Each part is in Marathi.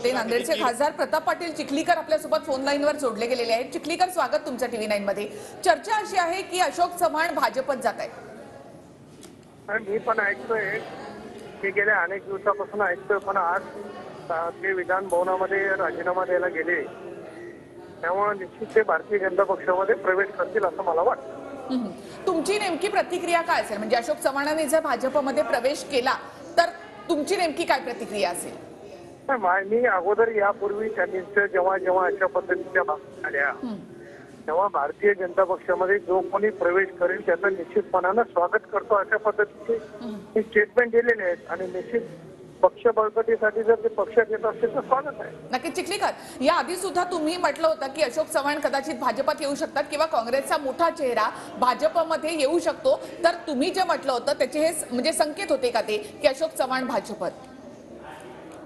होते. नांदेडचे खासदार प्रताप पाटील चिखलीकर आपल्यासोबत फोन लाईनवर जोडले गेलेले आहेत. चिखलीकर, स्वागत तुमचं TV9 मध्ये. चर्चा अशी आहे की अशोक चव्हाण भाजपत जात आहेत. मी पण ऐकतोय की गेल्या अनेक दिवसापासून ऐकतोय, पण आज ते विधान भवनामध्ये राजीनामा द्यायला गेले, त्यामुळे निश्चित ते भारतीय जनता पक्षामध्ये प्रवेश करतील असं मला वाटतं. तुमची नेमकी प्रतिक्रिया काय असेल? म्हणजे अशोक चव्हाणांनी जर भाजपमध्ये प्रवेश केला तर तुमची नेमकी काय प्रतिक्रिया असेल? मी अगोदर यापूर्वी त्यांनी जेव्हा जेव्हा अशा पद्धतीच्या बातम्या आल्या तेव्हा भारतीय जनता पक्षामध्ये जो कोणी प्रवेश करेल त्याचं निश्चितपणानं स्वागत करतो अशा पद्धतीचे स्टेटमेंट दिलेले आहेत. आणि निश्चित पक्ष बळकटीसाठी जर ते पक्षात येत असतील तर स्वागत आहे. नक्की चिखलीकर, या आधी सुद्धा तुम्ही म्हटलं होतं की अशोक चव्हाण कदाचित भाजपात येऊ शकतात किंवा काँग्रेसचा मोठा चेहरा भाजपमध्ये येऊ शकतो, तर तुम्ही जे म्हटलं होतं त्याचे हे म्हणजे संकेत होते का ते की अशोक चव्हाण भाजपत?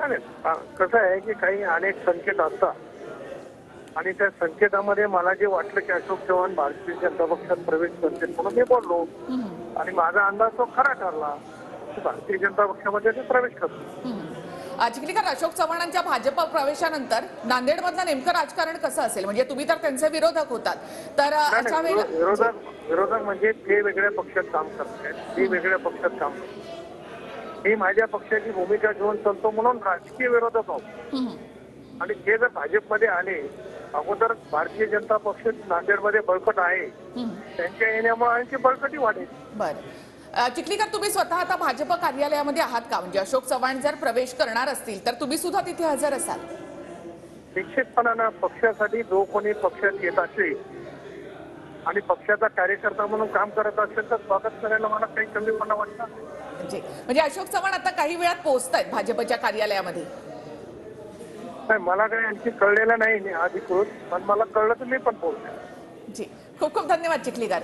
कसं आहे की काही अनेक संकेत असतात आणि त्या संकेतामध्ये मला जे वाटलं की अशोक चव्हाण भारतीय जनता पक्षात प्रवेश करतील म्हणून मी बोललो आणि माझा अंदाज तो खरा ठरला. भारतीय जनता पक्षामध्ये ते प्रवेश करतो. चिखलीकर, अशोक चव्हाणांच्या भाजप प्रवेशानंतर नांदेडमधलं नेमकं राजकारण कसं असेल? म्हणजे तुम्ही तर त्यांचे विरोधक होतात, तर अशा वेळेला विरोधक म्हणजे ते वेगळ्या पक्षात काम करतात, ते वेगळ्या पक्षात काम करतात. मी माझ्या पक्षाची भूमिका घेऊन चालतो म्हणून राजकीय विरोधक आहोत. आणि ते जर भाजपमध्ये आले, अगोदर भारतीय जनता पक्ष नांदेडमध्ये बळकट आहे, त्यांच्या येण्यामुळे आणखी बळकटी वाढेल. बरं चिखलीकर, तुम्ही स्वतः आता भाजप कार्यालयामध्ये आहात का? म्हणजे अशोक चव्हाण जर प्रवेश करणार असतील तर तुम्ही सुद्धा तिथे हजर असाल? निश्चितपणानं पक्षासाठी जो कोणी पक्षात येत असेल आणि पक्षाचा कार्यकर्ता म्हणून काम करत असेल तर स्वागत करायला मला काही कमीपणा वाटणार नाही. म्हणजे अशोक चव्हाण आता काही वेळात पोहोचतायत भाजपच्या कार्यालयामध्ये? मला काही आणखी कळलेलं नाही अधिकृत, पण मला कळलं तर मी पण पोहोचेन. जी, खूप खूप धन्यवाद चिखलीकर.